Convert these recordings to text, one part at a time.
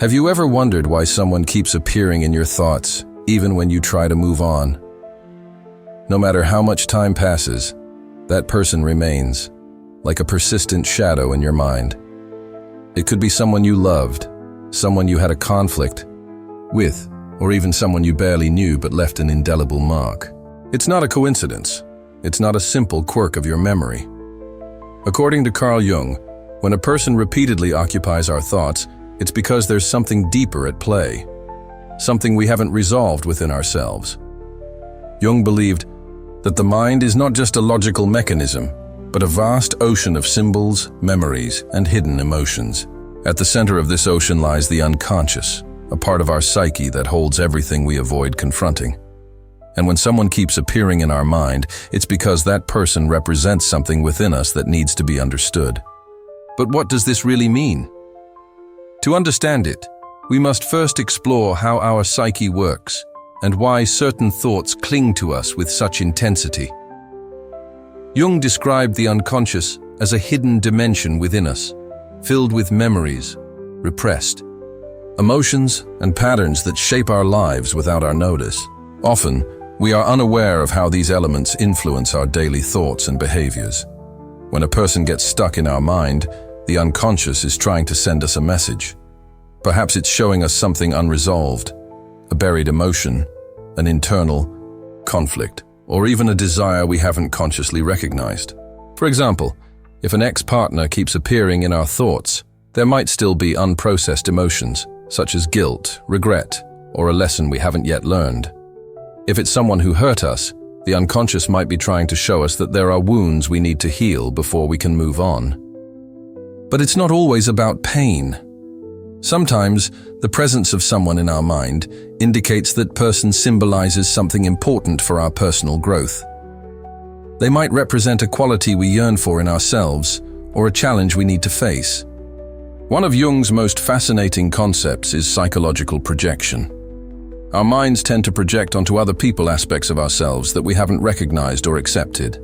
Have you ever wondered why someone keeps appearing in your thoughts, even when you try to move on? No matter how much time passes, that person remains, like a persistent shadow in your mind. It could be someone you loved, someone you had a conflict with, or even someone you barely knew but left an indelible mark. It's not a coincidence. It's not a simple quirk of your memory. According to Carl Jung, when a person repeatedly occupies our thoughts, it's because there's something deeper at play, something we haven't resolved within ourselves. Jung believed that the mind is not just a logical mechanism, but a vast ocean of symbols, memories, and hidden emotions. At the center of this ocean lies the unconscious, a part of our psyche that holds everything we avoid confronting. And when someone keeps appearing in our mind, it's because that person represents something within us that needs to be understood. But what does this really mean? To understand it, we must first explore how our psyche works and why certain thoughts cling to us with such intensity. Jung described the unconscious as a hidden dimension within us, filled with memories, repressed, emotions, and patterns that shape our lives without our notice. Often, we are unaware of how these elements influence our daily thoughts and behaviors. When a person gets stuck in our mind, the unconscious is trying to send us a message. Perhaps it's showing us something unresolved, a buried emotion, an internal conflict, or even a desire we haven't consciously recognized. For example, if an ex-partner keeps appearing in our thoughts, there might still be unprocessed emotions, such as guilt, regret, or a lesson we haven't yet learned. If it's someone who hurt us, the unconscious might be trying to show us that there are wounds we need to heal before we can move on. But it's not always about pain. Sometimes, the presence of someone in our mind indicates that person symbolizes something important for our personal growth. They might represent a quality we yearn for in ourselves, or a challenge we need to face. One of Jung's most fascinating concepts is psychological projection. Our minds tend to project onto other people aspects of ourselves that we haven't recognized or accepted.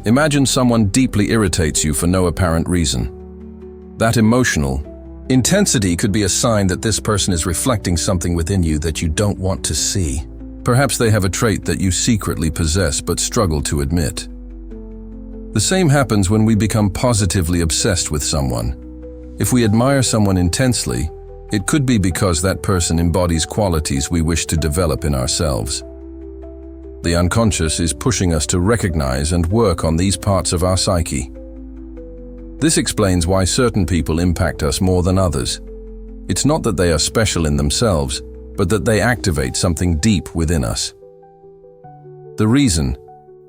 Imagine someone deeply irritates you for no apparent reason. That emotional intensity could be a sign that this person is reflecting something within you that you don't want to see. Perhaps they have a trait that you secretly possess but struggle to admit. The same happens when we become positively obsessed with someone. If we admire someone intensely, it could be because that person embodies qualities we wish to develop in ourselves. The unconscious is pushing us to recognize and work on these parts of our psyche. This explains why certain people impact us more than others. It's not that they are special in themselves, but that they activate something deep within us. The reason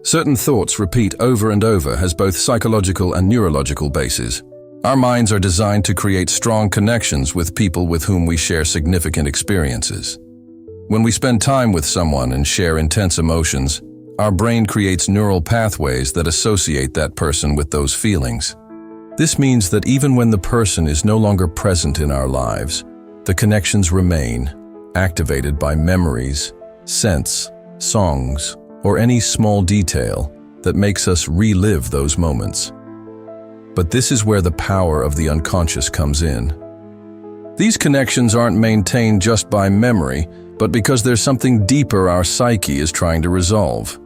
certain thoughts repeat over and over has both psychological and neurological bases. Our minds are designed to create strong connections with people with whom we share significant experiences. When we spend time with someone and share intense emotions, our brain creates neural pathways that associate that person with those feelings. This means that even when the person is no longer present in our lives, the connections remain, activated by memories, scents, songs, or any small detail that makes us relive those moments. But this is where the power of the unconscious comes in. These connections aren't maintained just by memory, but because there's something deeper our psyche is trying to resolve.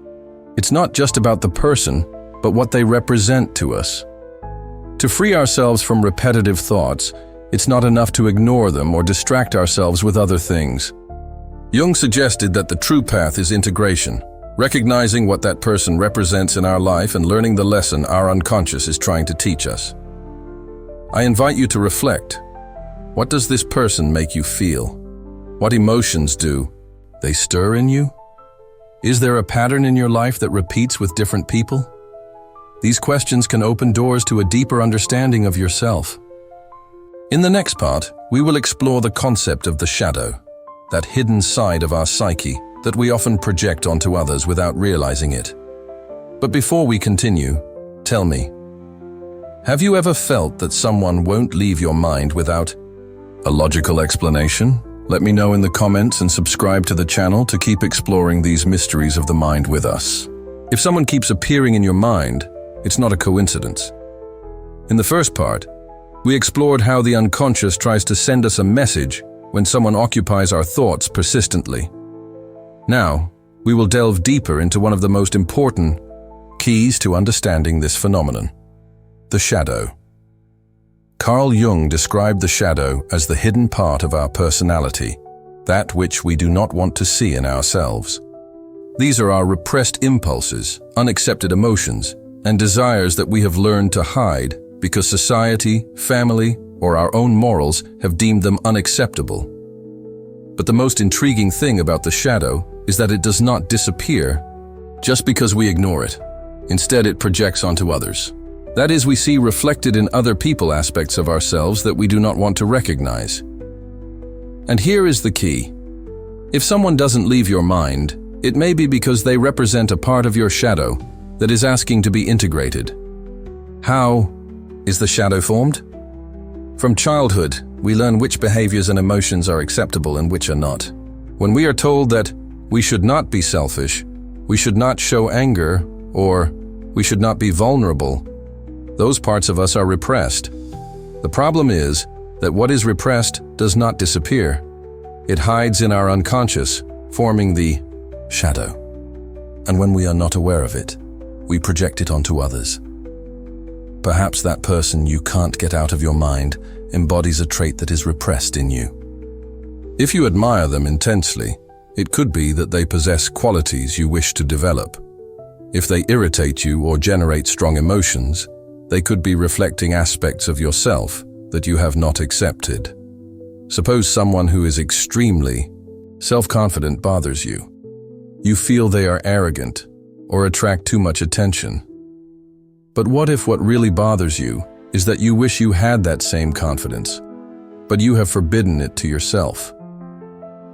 It's not just about the person, but what they represent to us. To free ourselves from repetitive thoughts, it's not enough to ignore them or distract ourselves with other things. Jung suggested that the true path is integration, recognizing what that person represents in our life and learning the lesson our unconscious is trying to teach us. I invite you to reflect. What does this person make you feel? What emotions do they stir in you? Is there a pattern in your life that repeats with different people? These questions can open doors to a deeper understanding of yourself. In the next part, we will explore the concept of the shadow, that hidden side of our psyche that we often project onto others without realizing it. But before we continue, tell me, have you ever felt that someone won't leave your mind without a logical explanation? Let me know in the comments and subscribe to the channel to keep exploring these mysteries of the mind with us. If someone keeps appearing in your mind, it's not a coincidence. In the first part, We explored how the unconscious tries to send us a message when someone occupies our thoughts persistently. Now, we will delve deeper into one of the most important keys to understanding this phenomenon: the shadow. Carl Jung described the shadow as the hidden part of our personality, that which we do not want to see in ourselves. These are our repressed impulses, unaccepted emotions, and desires that we have learned to hide because society, family, or our own morals have deemed them unacceptable. But the most intriguing thing about the shadow is that it does not disappear just because we ignore it. Instead, it projects onto others. That is, we see reflected in other people aspects of ourselves that we do not want to recognize. And here is the key. If someone doesn't leave your mind, it may be because they represent a part of your shadow that is asking to be integrated. How is the shadow formed? From childhood, we learn which behaviors and emotions are acceptable and which are not. When we are told that we should not be selfish, we should not show anger, or we should not be vulnerable, those parts of us are repressed. The problem is that what is repressed does not disappear. It hides in our unconscious, forming the shadow. And when we are not aware of it, we project it onto others. Perhaps that person you can't get out of your mind embodies a trait that is repressed in you. If you admire them intensely, it could be that they possess qualities you wish to develop. If they irritate you or generate strong emotions, they could be reflecting aspects of yourself that you have not accepted. Suppose someone who is extremely self-confident bothers you. You feel they are arrogant or attract too much attention. But what if what really bothers you is that you wish you had that same confidence, but you have forbidden it to yourself?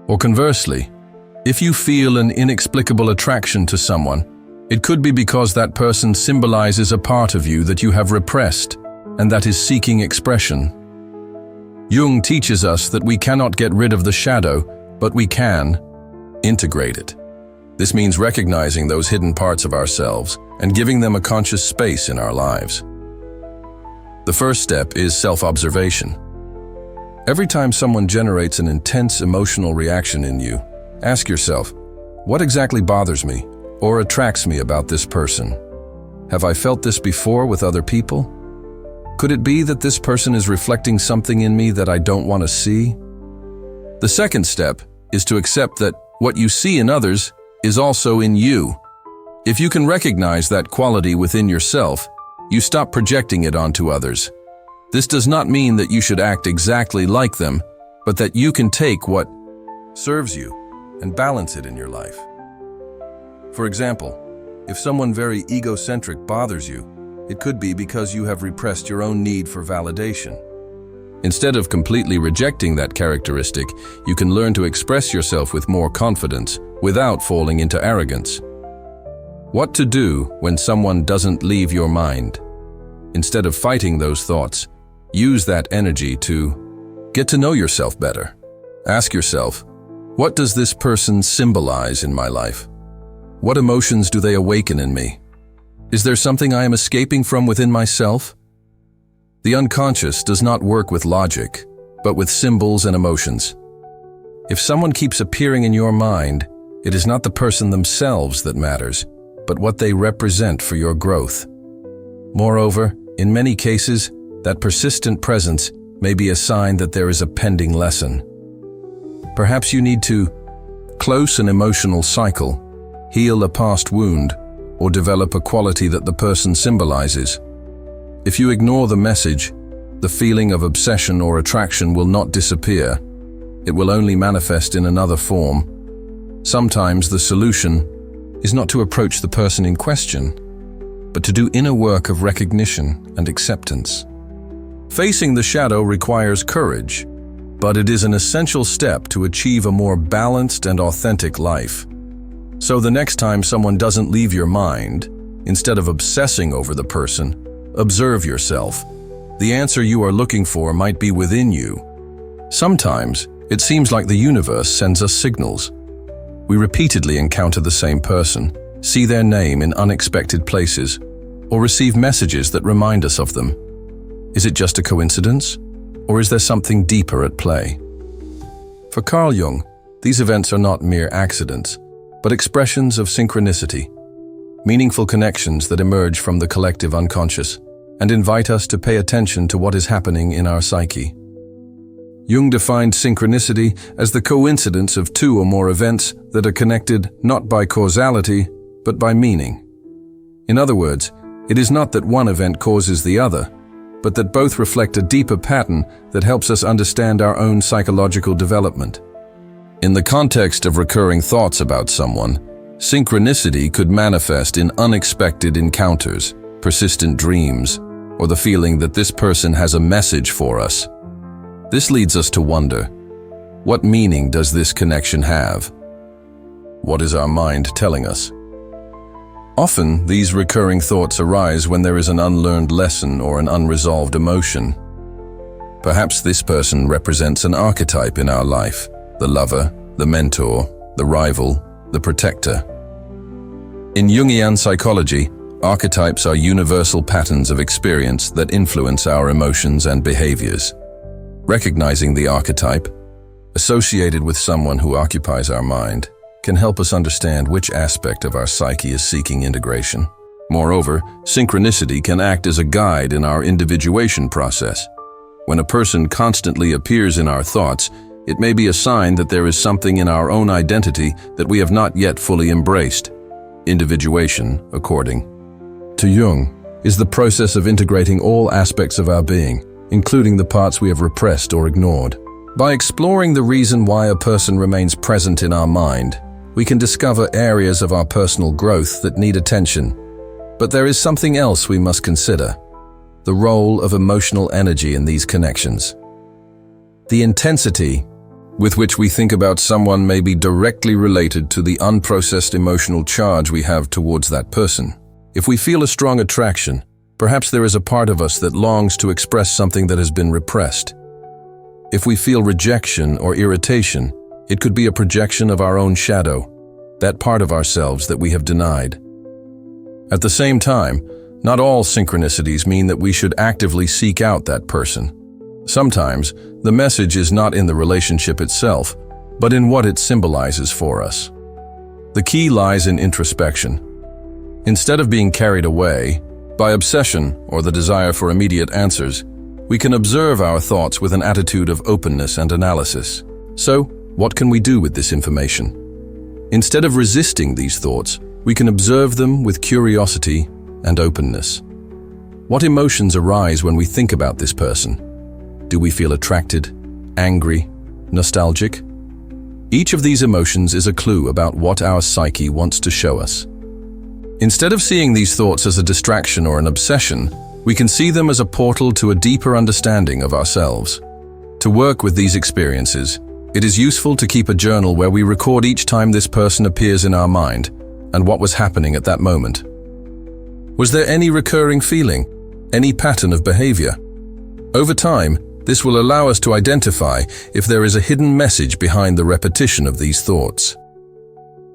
Or conversely, if you feel an inexplicable attraction to someone, it could be because that person symbolizes a part of you that you have repressed and that is seeking expression. Jung teaches us that we cannot get rid of the shadow, but we can integrate it. This means recognizing those hidden parts of ourselves and giving them a conscious space in our lives. The first step is self-observation. Every time someone generates an intense emotional reaction in you, ask yourself, what exactly bothers me or attracts me about this person? Have I felt this before with other people? Could it be that this person is reflecting something in me that I don't want to see? The second step is to accept that what you see in others is also in you. If you can recognize that quality within yourself, you stop projecting it onto others. This does not mean that you should act exactly like them, but that you can take what serves you and balance it in your life. For example, if someone very egocentric bothers you, it could be because you have repressed your own need for validation. Instead of completely rejecting that characteristic, you can learn to express yourself with more confidence without falling into arrogance. What to do when someone doesn't leave your mind? Instead of fighting those thoughts, use that energy to get to know yourself better. Ask yourself, what does this person symbolize in my life? What emotions do they awaken in me? Is there something I am escaping from within myself? The unconscious does not work with logic, but with symbols and emotions. If someone keeps appearing in your mind, it is not the person themselves that matters, but what they represent for your growth. Moreover, in many cases, that persistent presence may be a sign that there is a pending lesson. Perhaps you need to close an emotional cycle, heal a past wound, or develop a quality that the person symbolizes. If you ignore the message, the feeling of obsession or attraction will not disappear. It will only manifest in another form. Sometimes the solution is not to approach the person in question, but to do inner work of recognition and acceptance. Facing the shadow requires courage, but it is an essential step to achieve a more balanced and authentic life. So the next time someone doesn't leave your mind, instead of obsessing over the person, observe yourself. The answer you are looking for might be within you. Sometimes, it seems like the universe sends us signals. We repeatedly encounter the same person, see their name in unexpected places, or receive messages that remind us of them. Is it just a coincidence? Or is there something deeper at play? For Carl Jung, these events are not mere accidents, but expressions of synchronicity, meaningful connections that emerge from the collective unconscious and invite us to pay attention to what is happening in our psyche. Jung defined synchronicity as the coincidence of two or more events that are connected not by causality, but by meaning. In other words, it is not that one event causes the other, but that both reflect a deeper pattern that helps us understand our own psychological development. In the context of recurring thoughts about someone, synchronicity could manifest in unexpected encounters, persistent dreams, or the feeling that this person has a message for us. This leads us to wonder, what meaning does this connection have? What is our mind telling us? Often, these recurring thoughts arise when there is an unlearned lesson or an unresolved emotion. Perhaps this person represents an archetype in our life, the lover, the mentor, the rival, the protector. In Jungian psychology, archetypes are universal patterns of experience that influence our emotions and behaviors. Recognizing the archetype, associated with someone who occupies our mind, can help us understand which aspect of our psyche is seeking integration. Moreover, synchronicity can act as a guide in our individuation process. When a person constantly appears in our thoughts, it may be a sign that there is something in our own identity that we have not yet fully embraced. Individuation, according to Jung, is the process of integrating all aspects of our being, including the parts we have repressed or ignored. By exploring the reason why a person remains present in our mind, we can discover areas of our personal growth that need attention. But there is something else we must consider: the role of emotional energy in these connections. The intensity with which we think about someone may be directly related to the unprocessed emotional charge we have towards that person. If we feel a strong attraction, perhaps there is a part of us that longs to express something that has been repressed. If we feel rejection or irritation, it could be a projection of our own shadow, that part of ourselves that we have denied. At the same time, not all synchronicities mean that we should actively seek out that person. Sometimes, the message is not in the relationship itself, but in what it symbolizes for us. The key lies in introspection. Instead of being carried away by obsession or the desire for immediate answers, we can observe our thoughts with an attitude of openness and analysis. So, what can we do with this information? Instead of resisting these thoughts, we can observe them with curiosity and openness. What emotions arise when we think about this person? Do we feel attracted, angry, nostalgic? Each of these emotions is a clue about what our psyche wants to show us. Instead of seeing these thoughts as a distraction or an obsession, we can see them as a portal to a deeper understanding of ourselves. To work with these experiences, it is useful to keep a journal where we record each time this person appears in our mind and what was happening at that moment. Was there any recurring feeling, any pattern of behavior? Over time, this will allow us to identify if there is a hidden message behind the repetition of these thoughts.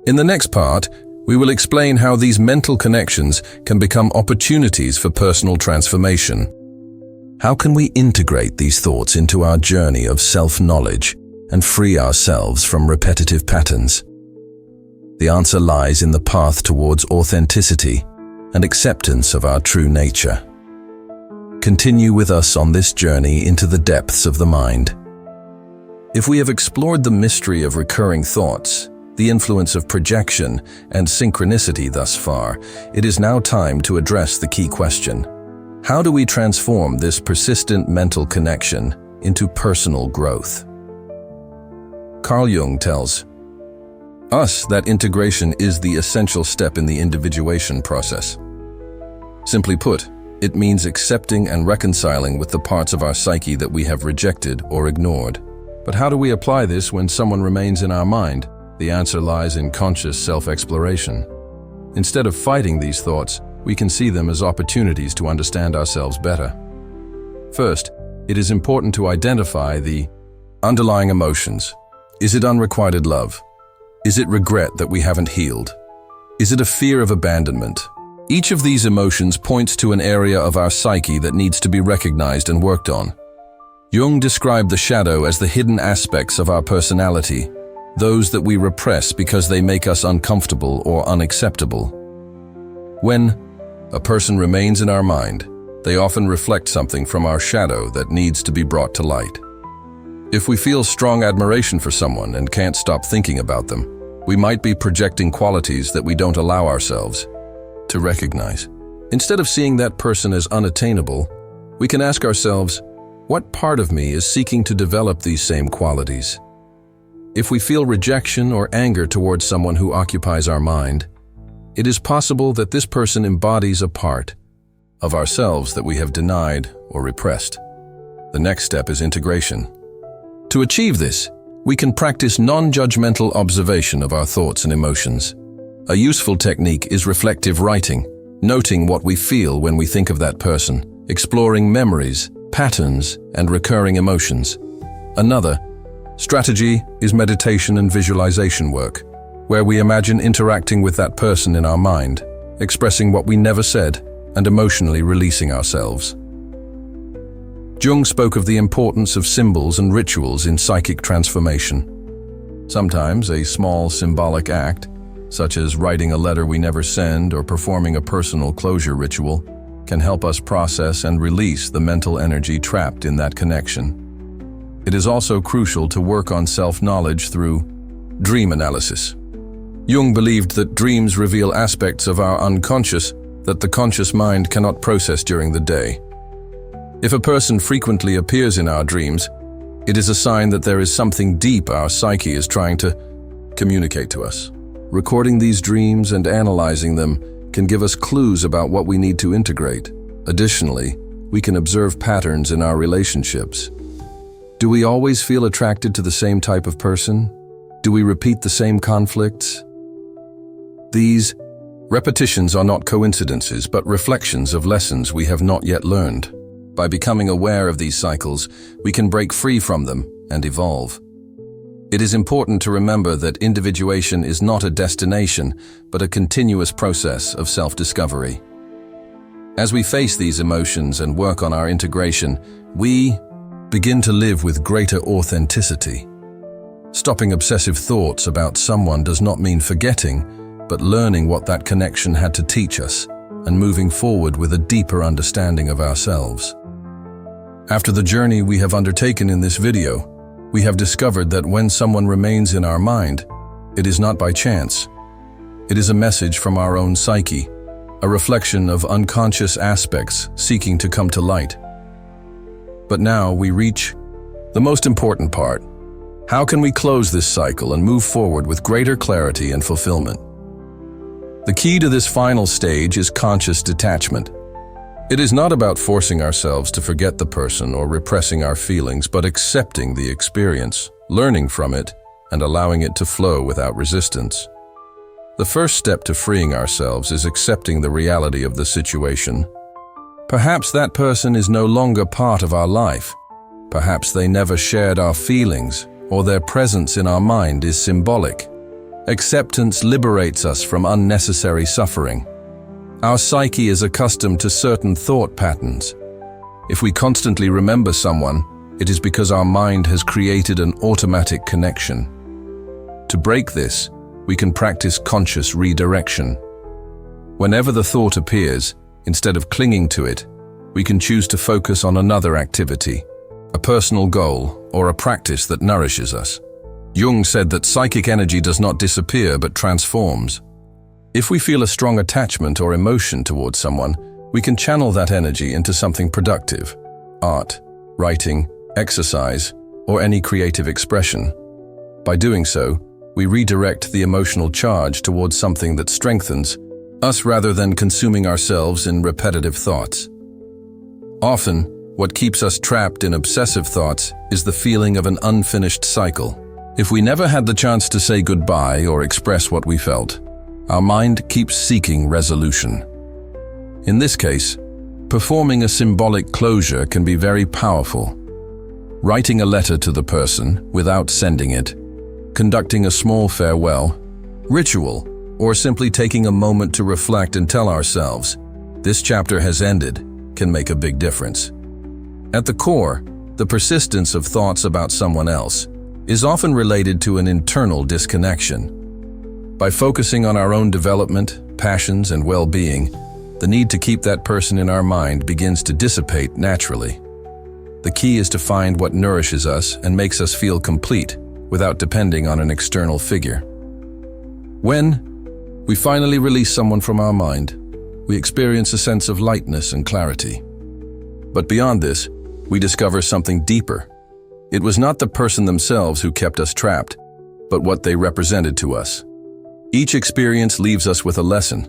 In the next part, we will explain how these mental connections can become opportunities for personal transformation. How can we integrate these thoughts into our journey of self-knowledge and free ourselves from repetitive patterns? The answer lies in the path towards authenticity and acceptance of our true nature. Continue with us on this journey into the depths of the mind. If we have explored the mystery of recurring thoughts, the influence of projection and synchronicity thus far, it is now time to address the key question: how do we transform this persistent mental connection into personal growth? Carl Jung tells us that integration is the essential step in the individuation process. Simply put, it means accepting and reconciling with the parts of our psyche that we have rejected or ignored. But how do we apply this when someone remains in our mind? The answer lies in conscious self-exploration. Instead of fighting these thoughts, we can see them as opportunities to understand ourselves better. First, it is important to identify the underlying emotions. Is it unrequited love? Is it regret that we haven't healed? Is it a fear of abandonment? Each of these emotions points to an area of our psyche that needs to be recognized and worked on. Jung described the shadow as the hidden aspects of our personality, those that we repress because they make us uncomfortable or unacceptable. When a person remains in our mind, they often reflect something from our shadow that needs to be brought to light. If we feel strong admiration for someone and can't stop thinking about them, we might be projecting qualities that we don't allow ourselves to recognize. Instead of seeing that person as unattainable, we can ask ourselves, what part of me is seeking to develop these same qualities? If we feel rejection or anger towards someone who occupies our mind, it is possible that this person embodies a part of ourselves that we have denied or repressed. The next step is integration. To achieve this, we can practice non-judgmental observation of our thoughts and emotions. A useful technique is reflective writing, noting what we feel when we think of that person, exploring memories, patterns, and recurring emotions. Another strategy is meditation and visualization work, where we imagine interacting with that person in our mind, expressing what we never said, and emotionally releasing ourselves. Jung spoke of the importance of symbols and rituals in psychic transformation. Sometimes a small symbolic act, such as writing a letter we never send or performing a personal closure ritual, can help us process and release the mental energy trapped in that connection. It is also crucial to work on self-knowledge through dream analysis. Jung believed that dreams reveal aspects of our unconscious that the conscious mind cannot process during the day. If a person frequently appears in our dreams, it is a sign that there is something deep our psyche is trying to communicate to us. Recording these dreams and analyzing them can give us clues about what we need to integrate. Additionally, we can observe patterns in our relationships. Do we always feel attracted to the same type of person? Do we repeat the same conflicts? These repetitions are not coincidences, but reflections of lessons we have not yet learned. By becoming aware of these cycles, we can break free from them and evolve. It is important to remember that individuation is not a destination, but a continuous process of self-discovery. As we face these emotions and work on our integration, we begin to live with greater authenticity. Stopping obsessive thoughts about someone does not mean forgetting, but learning what that connection had to teach us and moving forward with a deeper understanding of ourselves. After the journey we have undertaken in this video, we have discovered that when someone remains in our mind, it is not by chance. It is a message from our own psyche, a reflection of unconscious aspects seeking to come to light. But now we reach the most important part. How can we close this cycle and move forward with greater clarity and fulfillment? The key to this final stage is conscious detachment. It is not about forcing ourselves to forget the person or repressing our feelings, but accepting the experience, learning from it, and allowing it to flow without resistance. The first step to freeing ourselves is accepting the reality of the situation. Perhaps that person is no longer part of our life. Perhaps they never shared our feelings, or their presence in our mind is symbolic. Acceptance liberates us from unnecessary suffering. Our psyche is accustomed to certain thought patterns. If we constantly remember someone, it is because our mind has created an automatic connection. To break this, we can practice conscious redirection. Whenever the thought appears, instead of clinging to it, we can choose to focus on another activity, a personal goal, or a practice that nourishes us. Jung said that psychic energy does not disappear but transforms. If we feel a strong attachment or emotion towards someone, we can channel that energy into something productive: art, writing, exercise, or any creative expression. By doing so, we redirect the emotional charge towards something that strengthens us rather than consuming ourselves in repetitive thoughts. Often, what keeps us trapped in obsessive thoughts is the feeling of an unfinished cycle. If we never had the chance to say goodbye or express what we felt, our mind keeps seeking resolution. In this case, performing a symbolic closure can be very powerful. Writing a letter to the person without sending it, conducting a small farewell, ritual, or simply taking a moment to reflect and tell ourselves, "This chapter has ended," can make a big difference. At the core, the persistence of thoughts about someone else is often related to an internal disconnection. By focusing on our own development, passions, and well-being, the need to keep that person in our mind begins to dissipate naturally. The key is to find what nourishes us and makes us feel complete without depending on an external figure. When we finally release someone from our mind, we experience a sense of lightness and clarity. But beyond this, we discover something deeper. It was not the person themselves who kept us trapped, but what they represented to us. Each experience leaves us with a lesson.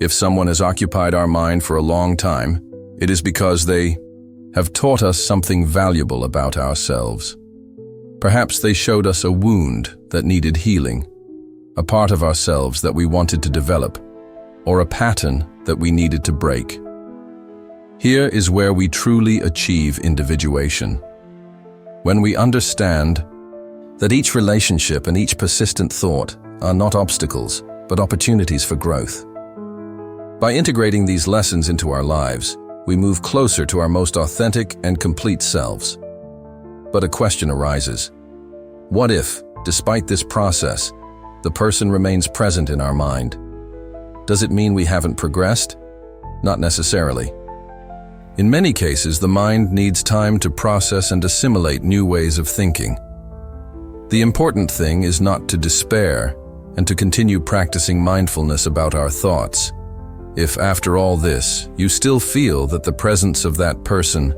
If someone has occupied our mind for a long time, it is because they have taught us something valuable about ourselves. Perhaps they showed us a wound that needed healing, a part of ourselves that we wanted to develop, or a pattern that we needed to break. Here is where we truly achieve individuation. When we understand that each relationship and each persistent thought are not obstacles, but opportunities for growth. By integrating these lessons into our lives, we move closer to our most authentic and complete selves. But a question arises. What if, despite this process, the person remains present in our mind? Does it mean we haven't progressed? Not necessarily. In many cases, the mind needs time to process and assimilate new ways of thinking. The important thing is not to despair and to continue practicing mindfulness about our thoughts. If, after all this, you still feel that the presence of that person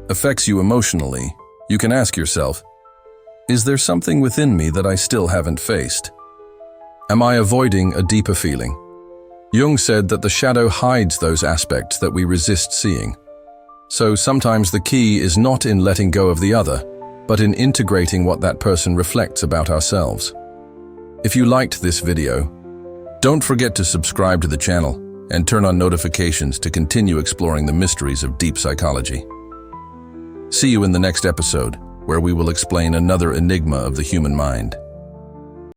affects you emotionally, you can ask yourself, is there something within me that I still haven't faced? Am I avoiding a deeper feeling? Jung said that the shadow hides those aspects that we resist seeing. So sometimes the key is not in letting go of the other, but in integrating what that person reflects about ourselves. If you liked this video, don't forget to subscribe to the channel and turn on notifications to continue exploring the mysteries of deep psychology. See you in the next episode, where we will explain another enigma of the human mind.